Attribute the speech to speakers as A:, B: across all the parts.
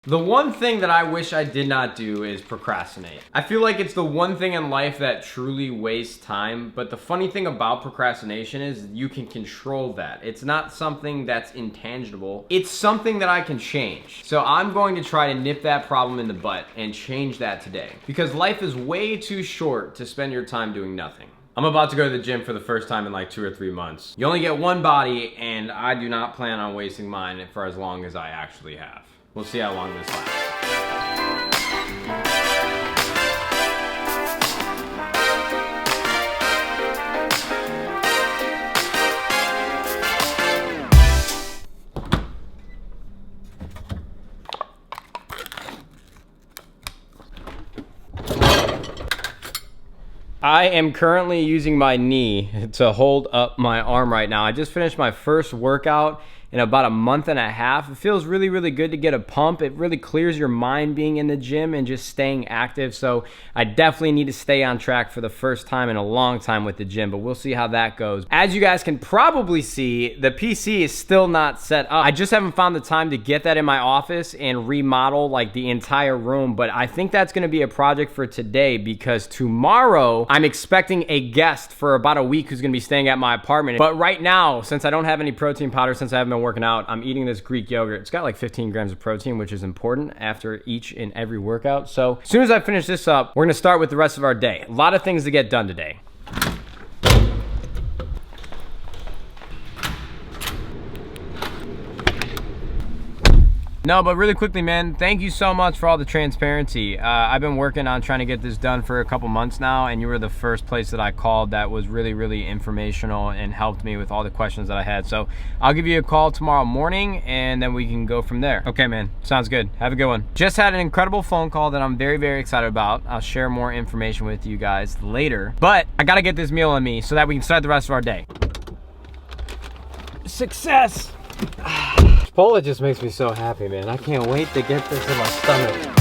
A: The one thing that I wish I did not do is procrastinate. I feel like it's the one thing in life that truly wastes time, but the funny thing about procrastination is you can control that. It's not something that's intangible. It's something that I can change. So I'm going to try to nip that problem in the butt and change that today. Because life is way too short to spend your time doing nothing. I'm about to go to the gym for the first time in like 2 or 3 months. You only get one body, and I do not plan on wasting mine for as long as I actually have. We'll see how long this lasts. I am currently using my knee to hold up my arm right now. I just finished my first workout in about a month and a half. It feels really, really good to get a pump. It really clears your mind being in the gym and just staying active. So I definitely need to stay on track for the first time in a long time with the gym, but we'll see how that goes. As you guys can probably see, the PC is still not set up. I just haven't found the time to get that in my office and remodel like the entire room, but I think that's gonna be a project for today because tomorrow I'm expecting a guest for about a week who's gonna be staying at my apartment. But right now, since I don't have any protein powder, since I haven't been working out, I'm eating this Greek yogurt. It's got like 15 grams of protein, which is important after each and every workout. So as soon as I finish this up, we're gonna start with the rest of our day. A lot of things to get done today. No, but really quickly, man, thank you so much for all the transparency. I've been working on trying to get this done for a couple months now, and you were the first place that I called that was really, really informational and helped me with all the questions that I had. So I'll give you a call tomorrow morning, and then we can go from there. Okay, man, sounds good. Have a good one. Just had an incredible phone call that I'm very, very excited about. I'll share more information with you guys later, but I gotta get this meal in me so that we can start the rest of our day. Success! Chipotle just makes me so happy, man. I can't wait to get this in my stomach.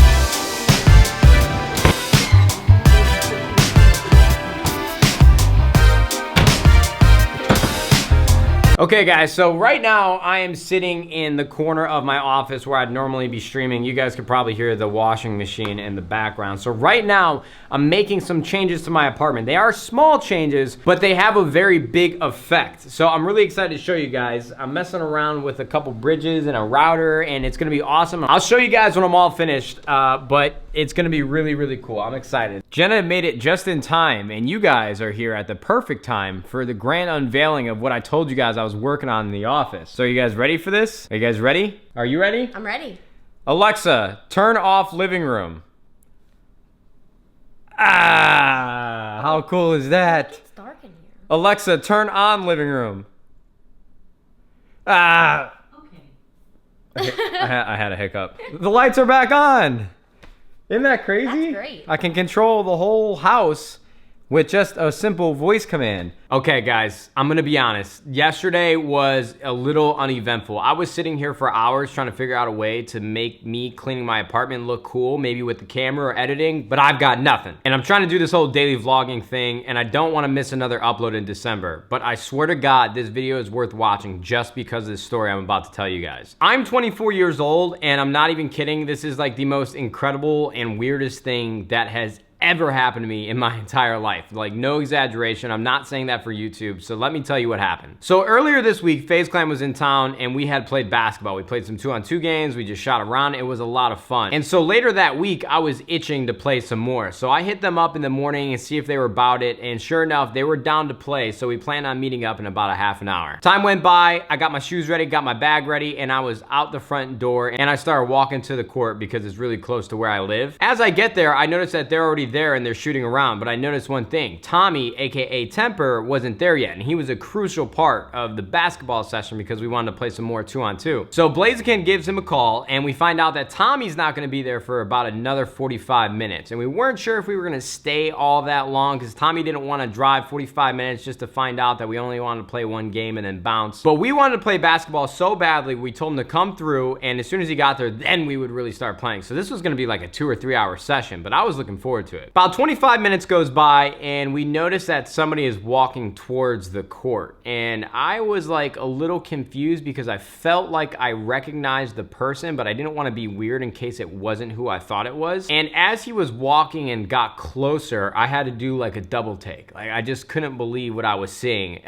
A: Okay guys, so right now I am sitting in the corner of my office where I'd normally be streaming. You guys could probably hear the washing machine in the background. So right now I'm making some changes to my apartment. They are small changes, but they have a very big effect. So I'm really excited to show you guys. I'm messing around with a couple bridges and a router, and it's gonna be awesome. I'll show you guys when I'm all finished, but it's gonna be really, really cool. I'm excited. Jenna made it just in time, and you guys are here at the perfect time for the grand unveiling of what I told you guys I was working on in the office. So are you guys ready for this? Are you guys ready? Are you ready?
B: I'm ready.
A: Alexa, turn off living room. Ah, how cool is that?
B: It's dark in here.
A: Alexa, turn on living room. Ah.
B: Okay.
A: I had a hiccup. The lights are back on. Isn't that crazy?
B: That's great.
A: I can control the whole house with just a simple voice command. Okay guys, I'm gonna be honest. Yesterday was a little uneventful. I was sitting here for hours trying to figure out a way to make me cleaning my apartment look cool, maybe with the camera or editing, but I've got nothing. And I'm trying to do this whole daily vlogging thing, and I don't wanna miss another upload in December. But I swear to God, this video is worth watching just because of this story I'm about to tell you guys. I'm 24 years old, and I'm not even kidding. This is like the most incredible and weirdest thing that has ever happened to me in my entire life. Like, no exaggeration. I'm not saying that for YouTube, so let me tell you what happened. So earlier this week, FaZe Clan was in town and we had played basketball. We played some 2-on-2 games. We just shot around. It was a lot of fun. And so later that week, I was itching to play some more. So I hit them up in the morning and see if they were about it. And sure enough, they were down to play. So we planned on meeting up in about a half an hour. Time went by. I got my shoes ready, got my bag ready, and I was out the front door and I started walking to the court because it's really close to where I live. As I get there, I noticed that they're already there and they're shooting around, but I noticed one thing. Tommy, aka Temper, wasn't there yet, and he was a crucial part of the basketball session because we wanted to play some more 2-on-2. So Blaziken gives him a call, and we find out that Tommy's not gonna be there for about another 45 minutes, and we weren't sure if we were gonna stay all that long because Tommy didn't want to drive 45 minutes just to find out that we only wanted to play one game and then bounce. But we wanted to play basketball so badly, we told him to come through, and as soon as he got there, then we would really start playing. So this was gonna be like a 2 or 3 hour session, but I was looking forward to it. it. About 25 minutes goes by and we notice that somebody is walking towards the court. And I was like a little confused because I felt like I recognized the person, but I didn't want to be weird in case it wasn't who I thought it was. And as he was walking and got closer, I had to do like a double take. Like I just couldn't believe what I was seeing.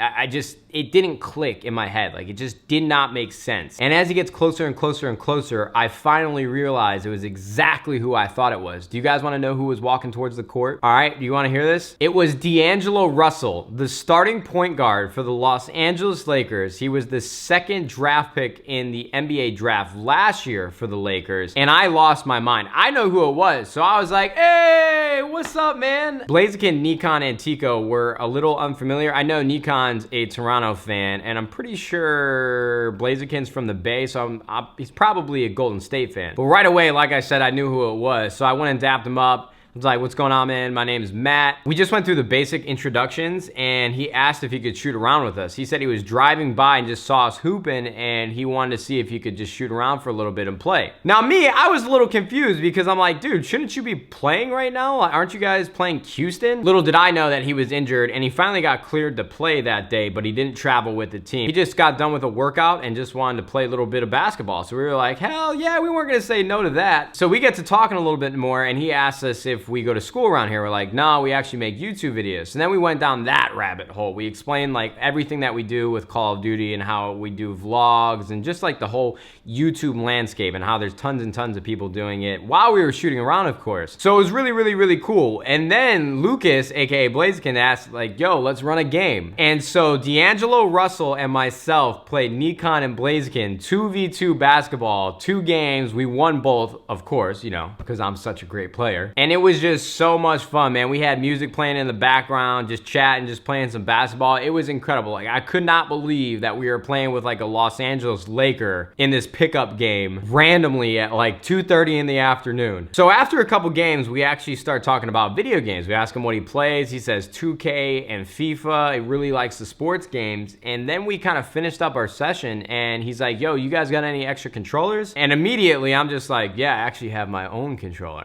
A: It didn't click in my head. Like it just did not make sense. And as he gets closer and closer and closer, I finally realized it was exactly who I thought it was. Do you guys want to know who was walking towards the court? All right, do you want to hear this? It was D'Angelo Russell, the starting point guard for the Los Angeles Lakers. He was the second draft pick in the NBA draft last year for the Lakers, and I lost my mind. I know who it was, so I was like, hey, what's up, man? Blaziken, Nikon, and Tico were a little unfamiliar. I know Nikon's a Toronto fan, and I'm pretty sure Blaziken's from the Bay, so he's probably a Golden State fan. But right away, like I said, I knew who it was, so I went and dapped him up. I was like, what's going on, man? My name is Matt. We just went through the basic introductions and he asked if he could shoot around with us. He said he was driving by and just saw us hooping and he wanted to see if he could just shoot around for a little bit and play. Now me, I was a little confused because I'm like, dude, shouldn't you be playing right now? Aren't you guys playing Houston? Little did I know that he was injured and he finally got cleared to play that day, but he didn't travel with the team. He just got done with a workout and just wanted to play a little bit of basketball. So we were like, hell yeah, we weren't gonna say no to that. So we get to talking a little bit more and he asked us if we go to school around here. We're like, no, we actually make YouTube videos. And then we went down that rabbit hole. We explained like everything that we do with Call of Duty and how we do vlogs and just like the whole YouTube landscape and how there's tons and tons of people doing it while we were shooting around, of course. So it was really, really, really cool. And then Lucas, aka Blaziken, asked like, yo, let's run a game. And so D'Angelo Russell and myself played Nikon and Blaziken 2v2 basketball, 2 games. We won both, of course, you know, because I'm such a great player. And it was just so much fun, man. We had music playing in the background, just chatting, just playing some basketball. It was incredible. Like I could not believe that we were playing with like a Los Angeles Laker in this pickup game randomly at like 2:30 in the afternoon. So after a couple games, we actually start talking about video games. We ask him what he plays. He says 2K and FIFA. He really likes the sports games. And then we kind of finished up our session and he's like, yo, you guys got any extra controllers? And immediately I'm just like, yeah, I actually have my own controller.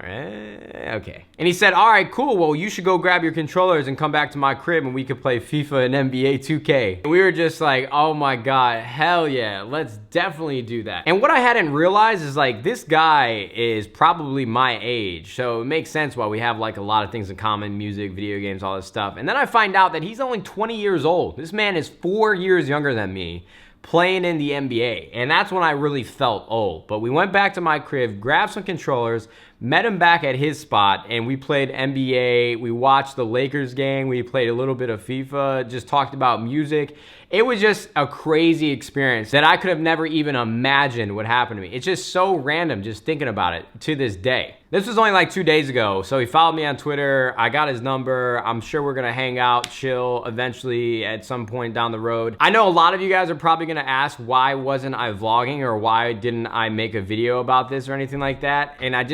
A: Okay. And he said, all right, cool. Well, you should go grab your controllers and come back to my crib and we could play FIFA and NBA 2K. And we were just like, oh my God, hell yeah, let's definitely do that. And what I hadn't realized is like, this guy is probably my age. So it makes sense why we have like a lot of things in common, music, video games, all this stuff. And then I find out that he's only 20 years old. This man is 4 years younger than me, playing in the NBA. And that's when I really felt old. But we went back to my crib, grabbed some controllers, met him back at his spot, and we played NBA. We watched the Lakers game. We played a little bit of FIFA, just talked about music. It was just a crazy experience that I could have never even imagined would happen to me. It's just so random just thinking about it to this day. This was only like 2 days ago, so he followed me on Twitter. I got his number. I'm sure we're gonna hang out, chill eventually at some point down the road. I know a lot of you guys are probably gonna ask, why wasn't I vlogging or why didn't I make a video about this or anything like that? And I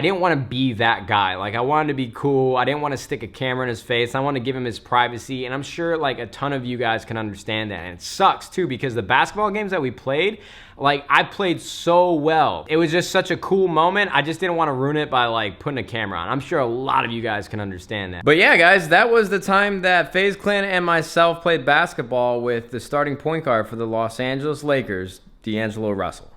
A: didn't want to be that guy. Like I wanted to be cool. I didn't want to stick a camera in his face. I wanted to give him his privacy. And I'm sure like a ton of you guys can understand that. And it sucks too because the basketball games that we played, like I played so well. It was just such a cool moment. I just didn't want to ruin it by like putting a camera on. I'm sure a lot of you guys can understand that. But yeah, guys, that was the time that FaZe Clan and myself played basketball with the starting point guard for the Los Angeles Lakers, D'Angelo Russell.